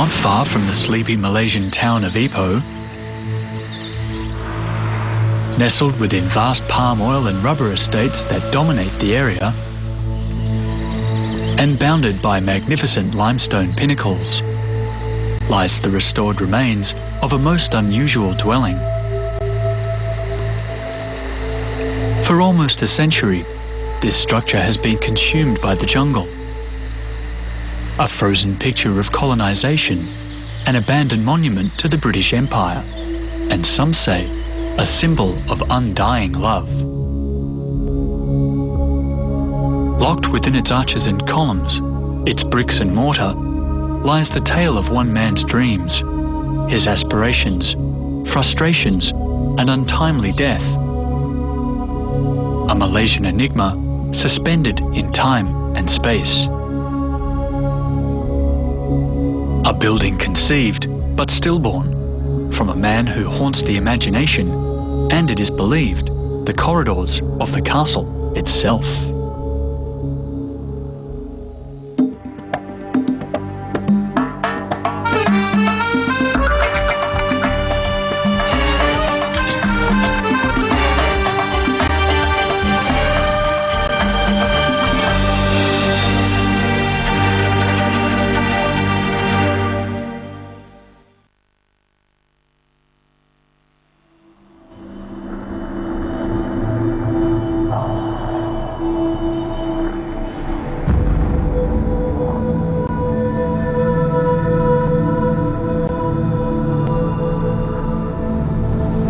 Not far from the sleepy Malaysian town of Ipoh, nestled within vast palm oil and rubber estates that dominate the area, and bounded by magnificent limestone pinnacles, lies the restored remains of a most unusual dwelling. For almost a century, this structure has been consumed by the jungle. A frozen picture of colonisation, an abandoned monument to the British Empire, and some say a symbol of undying love. Locked within its arches and columns, its bricks and mortar, lies the tale of one man's dreams, his aspirations, frustrations, and untimely death. A Malaysian enigma suspended in time and space. A building conceived, but stillborn, from a man who haunts the imagination, and it is believed, the corridors of the castle itself.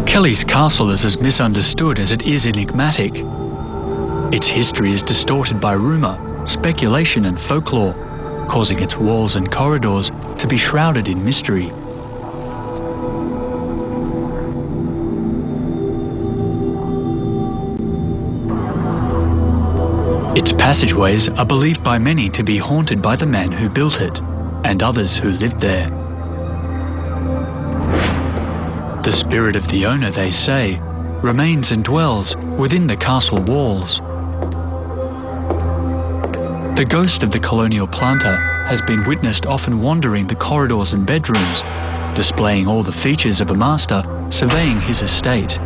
Kellie's castle is as misunderstood as it is enigmatic. Its history is distorted by rumour, speculation and folklore, causing its walls and corridors to be shrouded in mystery. Its passageways are believed by many to be haunted by the man who built it, and others who lived there. The spirit of the owner, they say, remains and dwells within the castle walls. The ghost of the colonial planter has been witnessed often wandering the corridors and bedrooms, displaying all the features of a master surveying his estate.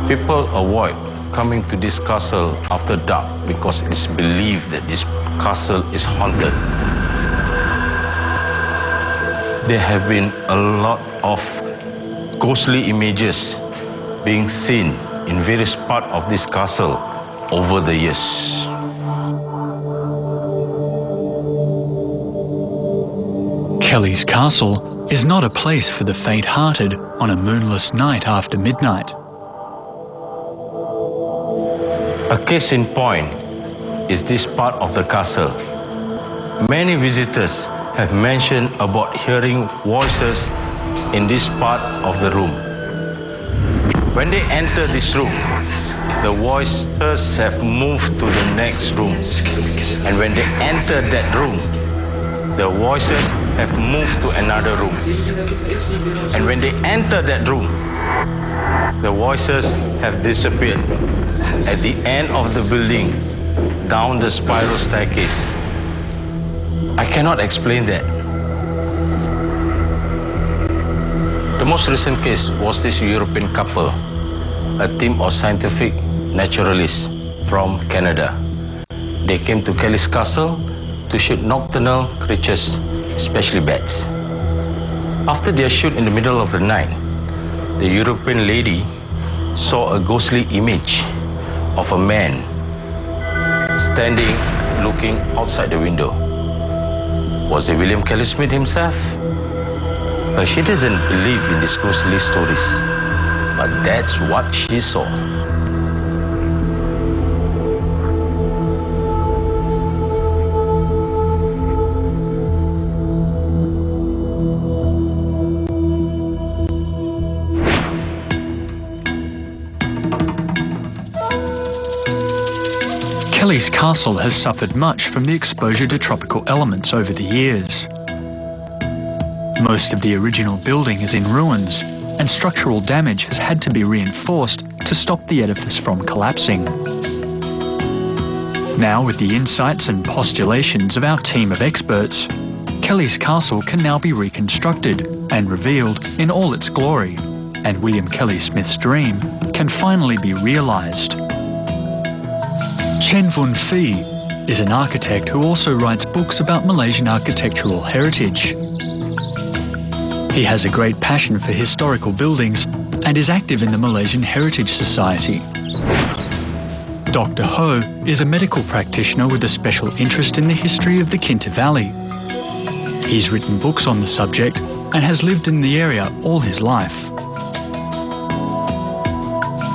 People avoid coming to this castle after dark because it's believed that this castle is haunted. There have been a lot of ghostly images being seen in various parts of this castle over the years. Kellie's castle is not a place for the faint-hearted on a moonless night after midnight. A case in point is this part of the castle. Many visitors have mentioned about hearing voices in this part of the room. When they enter this room, the voices have moved to the next room. And when they enter that room, the voices have moved to another room. And when they enter that room, the voices have disappeared at the end of the building, down the spiral staircase. I cannot explain that. The most recent case was this European couple, a team of scientific naturalists from Canada. They came to Kellie's castle to shoot nocturnal creatures, especially bats. After their shoot in the middle of the night, the European lady saw a ghostly image of a man standing looking outside the window. Was it William Kellie Smith himself? But she doesn't believe in these ghostly stories. But that's what she saw. Kellie's castle has suffered much from the exposure to tropical elements over the years. Most of the original building is in ruins, and structural damage has had to be reinforced to stop the edifice from collapsing. Now, with the insights and postulations of our team of experts, Kellie's castle can now be reconstructed and revealed in all its glory, and William Kellie Smith's dream can finally be realised. Chen Vun Phi is an architect who also writes books about Malaysian architectural heritage. He has a great passion for historical buildings and is active in the Malaysian Heritage Society. Dr. Ho is a medical practitioner with a special interest in the history of the Kinta Valley. He's written books on the subject and has lived in the area all his life.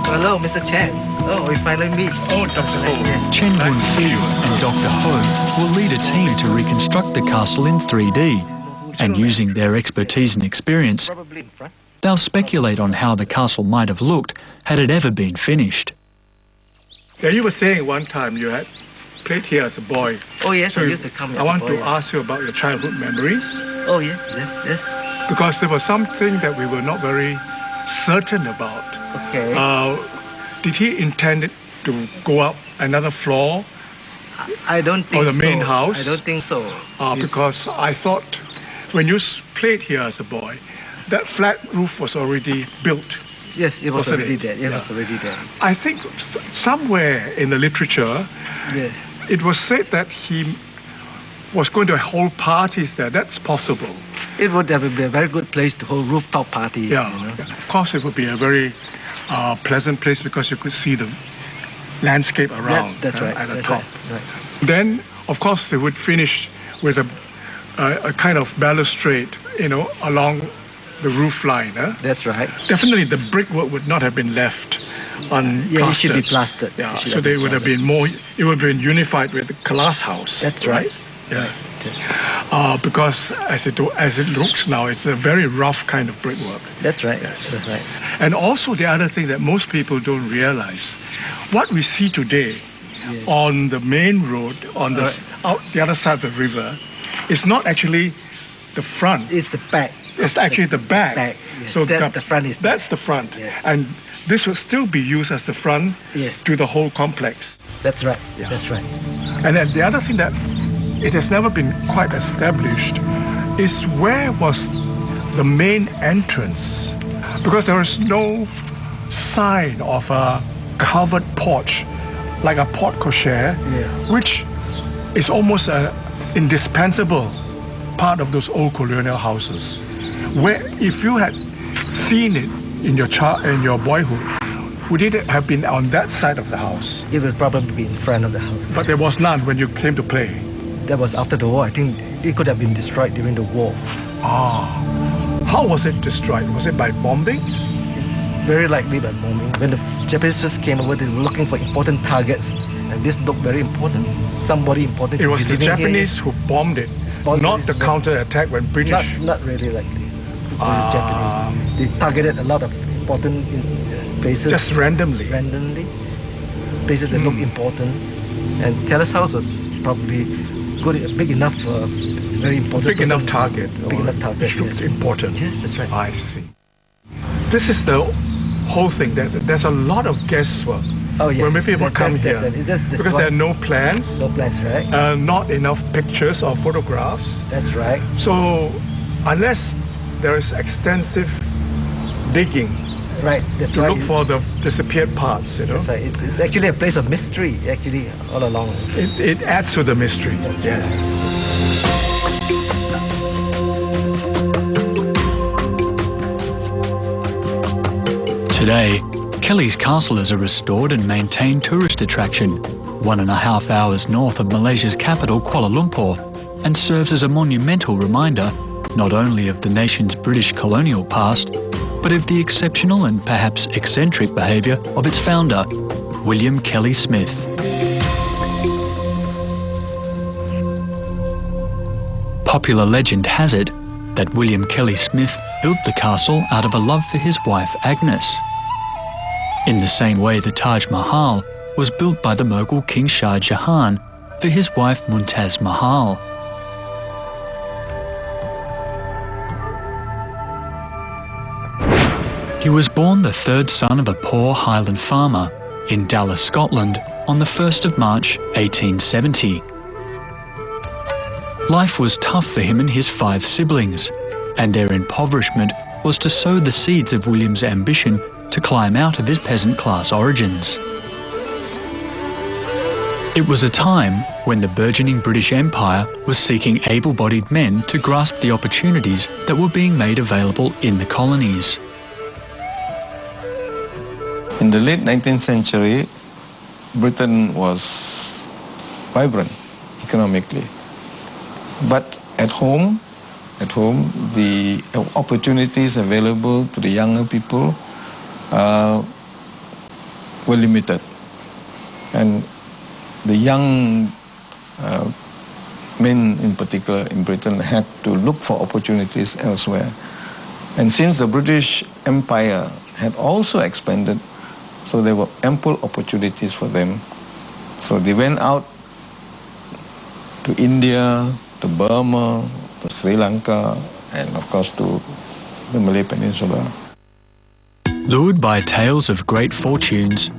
Hello, Mr. Chen. Oh, we finally meet. Oh, Dr. Ho. Chen Vun Phi and Dr. Ho will lead a team to reconstruct the castle in 3D, and using their expertise and experience, Probably in front. they'll speculate on how the castle might have looked had it ever been finished. Yeah, you were saying one time you had played here as a boy. Oh yes, So I used to come as I a want boy, to yeah. ask you about your childhood memories, Oh yes, yes. because there was something that we were not very certain about. Okay. Did he intend to go up another floor? I don't think the main so. house? I don't think so. Because I thought when you played here as a boy, that flat roof was already built. Yes, it was wasn't already it? there. It Yeah. was already there. I think somewhere in the literature, Yeah. it was said that he was going to hold parties there. That's possible. It would have been a very good place to hold rooftop parties. Yeah. You know? Of course, it would be a very pleasant place because you could see the landscape around That's right. at the That's top. Right. Then, of course, they would finish with a kind of balustrade, along the roof line. That's right. Definitely, the brickwork would not have been left unplastered. Yeah, it should be plastered. Yeah, It should so have they been would have plastered. been more. It would have been unified with the glass house. That's right. Yeah. Because as it looks now, it's a very rough kind of brickwork. That's right. Yes. That's right. And also the other thing that most people don't realize, what we see today Yes. on the main road, on the Right. out the other side of the river, is not actually the front. It's the back. It's actually the back. Back, yes. So The front is that's the front, Yes. and this will still be used as the front Yes. to the whole complex. That's right. Yeah. That's right. And then the other thing that it has never been quite established is where was the main entrance, because there is no sign of a covered porch like a porte cochere, Yes. which is almost an indispensable part of those old colonial houses, where if you had seen it in your boyhood, would it have been on that side of the house? It will probably be in front of the house. But there was none when you came to play. That was after the war. I think it could have been destroyed during the war. How was it destroyed? Was it by bombing? It's very likely by bombing. When the Japanese first came over, they were looking for important targets, and this looked very important. Somebody important. It could was be the living here. Japanese who bombed it, bombed not it, the but- counter-attack when British. Not really likely. The Japanese. They targeted a lot of important places. Just randomly. Randomly. Places that look important. And Keller's house was probably big enough for a very important Big enough person. target. Big enough target, Which looked yes. important. Yes, that's right. I see. This is the whole thing. There's a lot of guesswork Oh, yeah. when people come here That's because what- there are no plans, No plans, right? not enough pictures or photographs. That's right. So unless there is extensive digging Right, that's to right. look for the disappeared parts, That's right. It's actually a place of mystery, actually, all along. It adds to the mystery. Yes. Today, Kellie's castle is a restored and maintained tourist attraction, 1.5 hours north of Malaysia's capital, Kuala Lumpur, and serves as a monumental reminder not only of the nation's British colonial past, but of the exceptional and perhaps eccentric behaviour of its founder, William Kellie Smith. Popular legend has it that William Kellie Smith built the castle out of a love for his wife Agnes, in the same way the Taj Mahal was built by the Mughal King Shah Jahan for his wife Mumtaz Mahal. He was born the third son of a poor Highland farmer in Dallas, Scotland on the 1st of March 1870. Life was tough for him and his 5 siblings, and their impoverishment was to sow the seeds of William's ambition to climb out of his peasant class origins. It was a time when the burgeoning British Empire was seeking able-bodied men to grasp the opportunities that were being made available in the colonies. In the late 19th century, Britain was vibrant economically. But at home, the opportunities available to the younger people were limited. And the young men in particular in Britain had to look for opportunities elsewhere. And since the British Empire had also expanded, so there were ample opportunities for them. So they went out to India, to Burma, to Sri Lanka, and of course to the Malay Peninsula. Lured by tales of great fortunes,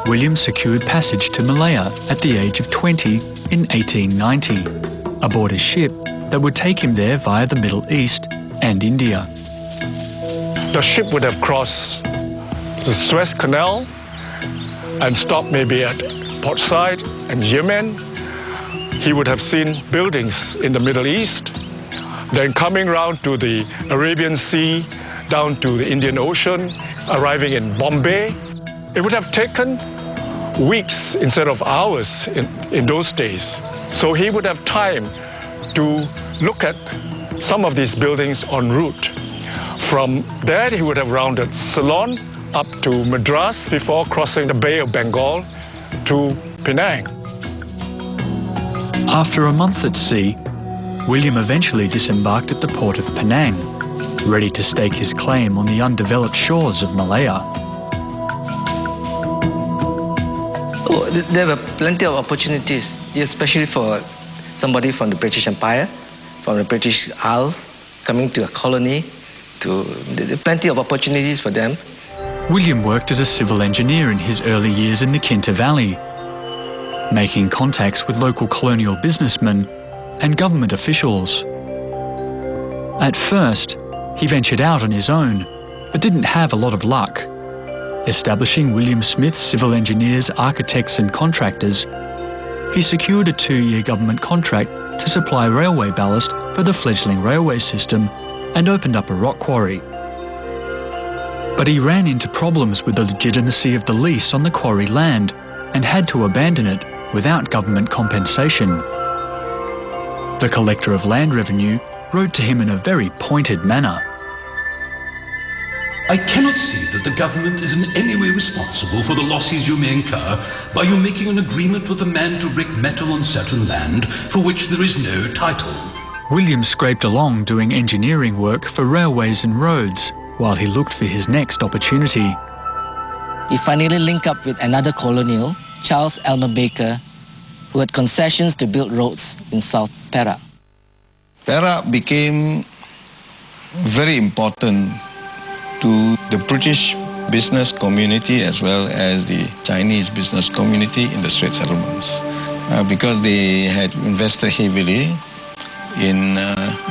William secured passage to Malaya at the age of 20 in 1890, aboard a ship that would take him there via the Middle East and India. The ship would have crossed the Suez Canal and stopped maybe at Port Said and Yemen. He would have seen buildings in the Middle East, then coming round to the Arabian Sea, down to the Indian Ocean, arriving in Bombay. It would have taken weeks instead of hours in those days. So he would have time to look at some of these buildings en route. From there, he would have rounded Ceylon up to Madras before crossing the Bay of Bengal to Penang. After a month at sea, William eventually disembarked at the port of Penang, ready to stake his claim on the undeveloped shores of Malaya. Oh, there were plenty of opportunities, especially for somebody from the British Empire, from the British Isles, coming to a colony. There were plenty of opportunities for them. William worked as a civil engineer in his early years in the Kinta Valley, making contacts with local colonial businessmen and government officials. At first, he ventured out on his own, but didn't have a lot of luck. Establishing William Smith's Civil Engineers, Architects and Contractors, he secured a 2-year government contract to supply railway ballast for the fledgling railway system and opened up a rock quarry. But he ran into problems with the legitimacy of the lease on the quarry land and had to abandon it without government compensation. The collector of land revenue wrote to him in a very pointed manner. I cannot see that the government is in any way responsible for the losses you may incur by you making an agreement with a man to break metal on certain land for which there is no title. William scraped along doing engineering work for railways and roads while he looked for his next opportunity. He finally linked up with another colonial, Charles Elmer Baker, who had concessions to build roads in South Perak. Perak became very important to the British business community as well as the Chinese business community in the Strait settlements because they had invested heavily in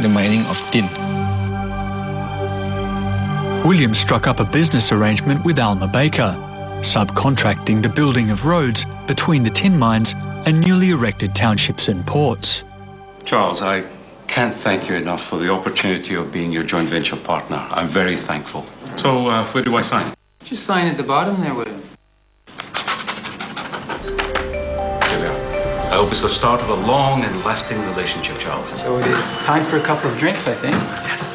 the mining of tin. William struck up a business arrangement with Alma Baker, subcontracting the building of roads between the tin mines and newly erected townships and ports. Charles, I can't thank you enough for the opportunity of being your joint venture partner. I'm very thankful. So, where do I sign? Just sign at the bottom there, William. Here we are. I hope it's the start of a long and lasting relationship, Charles. So it is time for a couple of drinks, I think. Yes.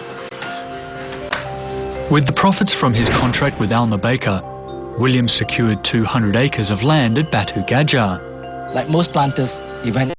With the profits from his contract with Alma Baker, William secured 200 acres of land at Batu Gajah. Like most planters, he went